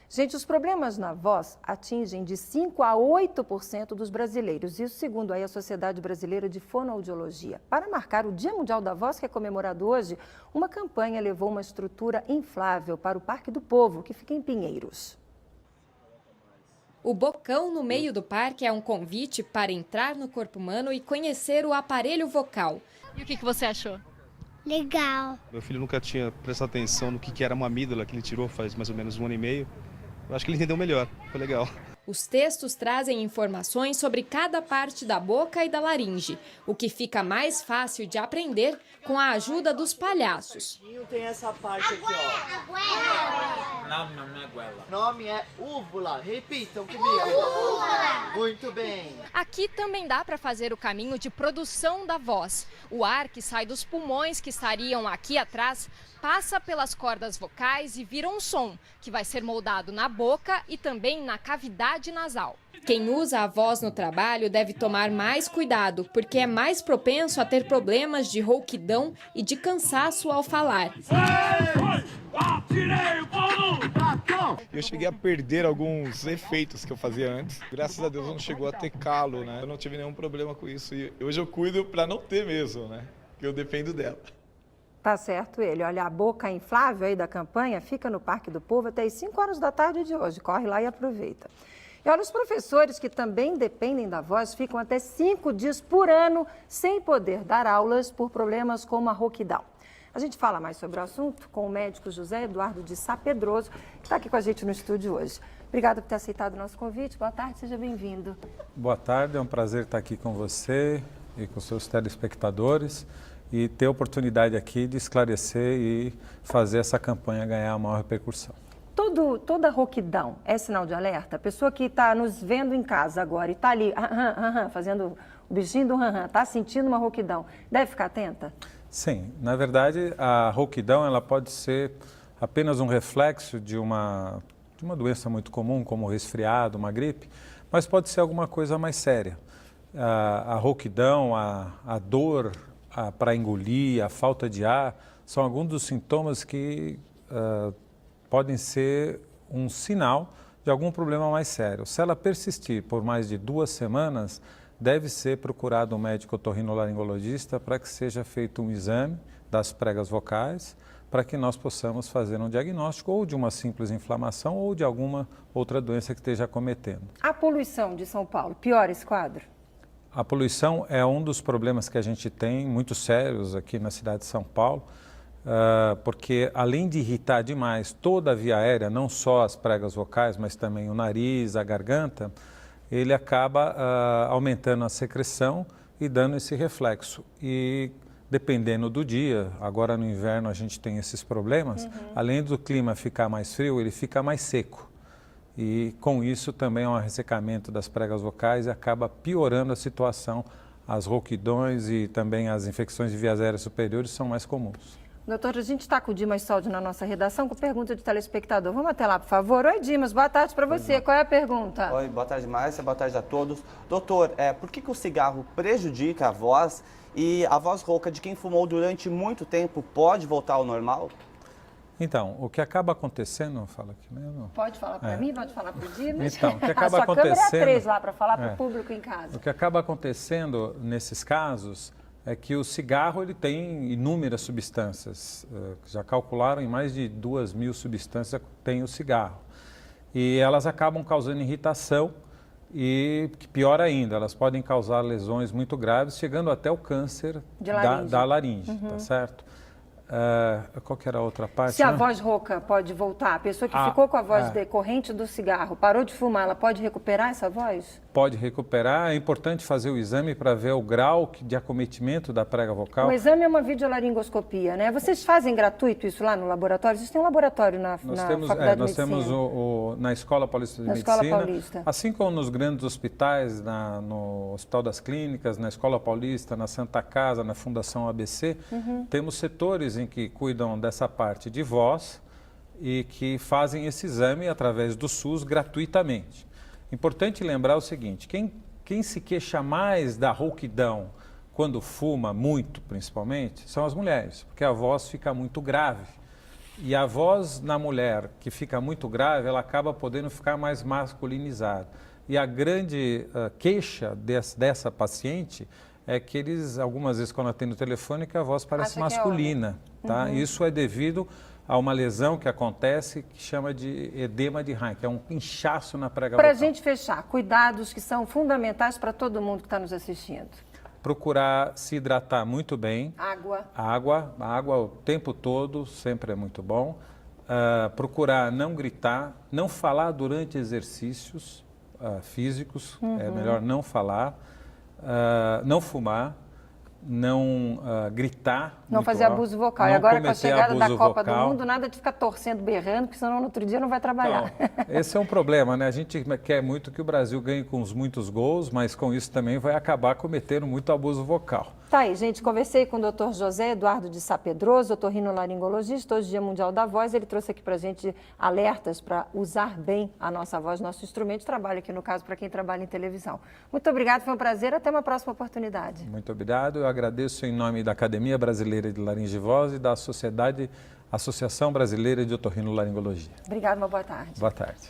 Gente, os problemas na voz atingem de 5 a 8% dos brasileiros, isso segundo aí a Sociedade Brasileira de Fonoaudiologia. Para marcar o Dia Mundial da Voz, que é comemorado hoje, uma campanha levou uma estrutura inflável para o Parque do Povo, que fica em Pinheiros. O bocão no meio do parque é um convite para entrar no corpo humano e conhecer o aparelho vocal. E o que você achou? Legal. Meu filho nunca tinha prestado atenção no que era uma amígdala, que ele tirou faz mais ou menos 1 ano e meio. Eu acho que ele entendeu melhor, foi legal. Os textos trazem informações sobre cada parte da boca e da laringe, o que fica mais fácil de aprender com a ajuda dos palhaços. Tem essa parte aqui, ó. Não é goela. Nome é úvula. Repitam comigo. Úvula. Muito bem. Aqui também dá para fazer o caminho de produção da voz. O ar que sai dos pulmões que estariam aqui atrás passa pelas cordas vocais e vira um som, que vai ser moldado na boca e também na cavidade nasal. Quem usa a voz no trabalho deve tomar mais cuidado, porque é mais propenso a ter problemas de rouquidão e de cansaço ao falar. Eu cheguei a perder alguns efeitos que eu fazia antes. Graças a Deus não chegou a ter calo, né? Eu não tive nenhum problema com isso. E hoje eu cuido para não ter mesmo, né? Que eu dependo dela. Tá certo ele. Olha, a boca inflável aí da campanha fica no Parque do Povo até as 5 horas da tarde de hoje. Corre lá e aproveita. E olha, os professores que também dependem da voz ficam até 5 dias por ano sem poder dar aulas por problemas como a rouquidão. A gente fala mais sobre o assunto com o médico José Eduardo de Sá Pedroso, que está aqui com a gente no estúdio hoje. Obrigada por ter aceitado o nosso convite. Boa tarde, seja bem-vindo. Boa tarde, é um prazer estar aqui com você e com seus telespectadores e ter a oportunidade aqui de esclarecer e fazer essa campanha ganhar a maior repercussão. Toda rouquidão é sinal de alerta? A pessoa que está nos vendo em casa agora e está ali fazendo o bichinho do está sentindo uma rouquidão, deve ficar atenta? Sim, na verdade a rouquidão ela pode ser apenas um reflexo de uma doença muito comum, como o resfriado, uma gripe, mas pode ser alguma coisa mais séria. A rouquidão, a dor para engolir, a falta de ar, são alguns dos sintomas que podem ser um sinal de algum problema mais sério. Se ela persistir por mais de 2 semanas, deve ser procurado um médico otorrinolaringologista para que seja feito um exame das pregas vocais, para que nós possamos fazer um diagnóstico ou de uma simples inflamação ou de alguma outra doença que esteja acometendo. A poluição de São Paulo, piora esse quadro? A poluição é um dos problemas que a gente tem, muito sérios aqui na cidade de São Paulo, porque além de irritar demais toda a via aérea, não só as pregas vocais, mas também o nariz, a garganta, ele acaba aumentando a secreção e dando esse reflexo. E dependendo do dia, agora no inverno a gente tem esses problemas, além do clima ficar mais frio, ele fica mais seco. E com isso também é um ressecamento das pregas vocais e acaba piorando a situação. As rouquidões e também as infecções de vias aéreas superiores são mais comuns. Doutor, a gente está com o Dimas Soldi na nossa redação com pergunta de telespectador. Vamos até lá, por favor. Oi, Dimas, boa tarde para você. Qual é a pergunta? Oi, boa tarde, Márcia, boa tarde a todos. Doutor, por que o cigarro prejudica a voz e a voz rouca de quem fumou durante muito tempo pode voltar ao normal? Então, o que acaba acontecendo, fala aqui mesmo. Pode falar para mim, pode falar para o Dimas. Então, o que acaba a sua acontecendo... câmera é 3 lá para falar para o público em casa. O que acaba acontecendo nesses casos é que o cigarro ele tem inúmeras substâncias. Já calcularam em mais de 2.000 substâncias que tem o cigarro. E elas acabam causando irritação e, que pior ainda, elas podem causar lesões muito graves, chegando até o câncer da laringe, tá certo? Qual que era a outra parte? Se a voz rouca pode voltar, a pessoa que ficou com a voz decorrente do cigarro, parou de fumar, ela pode recuperar essa voz? Pode recuperar, é importante fazer o exame para ver o grau de acometimento da prega vocal. O exame é uma videolaringoscopia, né? Vocês fazem gratuito isso lá no laboratório? Vocês têm um laboratório na Faculdade de Medicina? Nós temos na Escola Paulista de Medicina, Escola Paulista. Assim como nos grandes hospitais, no Hospital das Clínicas, na Escola Paulista, na Santa Casa, na Fundação ABC, temos setores em que cuidam dessa parte de voz e que fazem esse exame através do SUS gratuitamente. Importante lembrar o seguinte, quem se queixa mais da rouquidão quando fuma muito, principalmente, são as mulheres, porque a voz fica muito grave. E a voz na mulher que fica muito grave, ela acaba podendo ficar mais masculinizada. E a grande queixa dessa paciente é que algumas vezes quando atende o telefone, que a voz parece masculina. Tá? Isso é devido a uma lesão que acontece que chama de edema de Rhein, que é um inchaço na prega vocal. Para a gente fechar, cuidados que são fundamentais para todo mundo que está nos assistindo. Procurar se hidratar muito bem. Água. Água o tempo todo, sempre é muito bom. Procurar não gritar, não falar durante exercícios físicos, é melhor não falar. Não fumar, não gritar. Não fazer abuso vocal. E agora com a chegada da Copa do Mundo, nada de ficar torcendo, berrando, porque senão no outro dia não vai trabalhar. Então, esse é um problema, né? A gente quer muito que o Brasil ganhe com muitos gols, mas com isso também vai acabar cometendo muito abuso vocal. Tá aí, gente, conversei com o Dr. José Eduardo de Sá Pedroso, otorrinolaringologista, hoje Dia Mundial da Voz. Ele trouxe aqui pra gente alertas para usar bem a nossa voz, nosso instrumento de trabalho aqui, no caso, para quem trabalha em televisão. Muito obrigado, foi um prazer, até uma próxima oportunidade. Muito obrigado, eu agradeço em nome da Academia Brasileira de Laringe e Voz e da Associação Brasileira de Otorrinolaringologia. Obrigado, uma boa tarde. Boa tarde.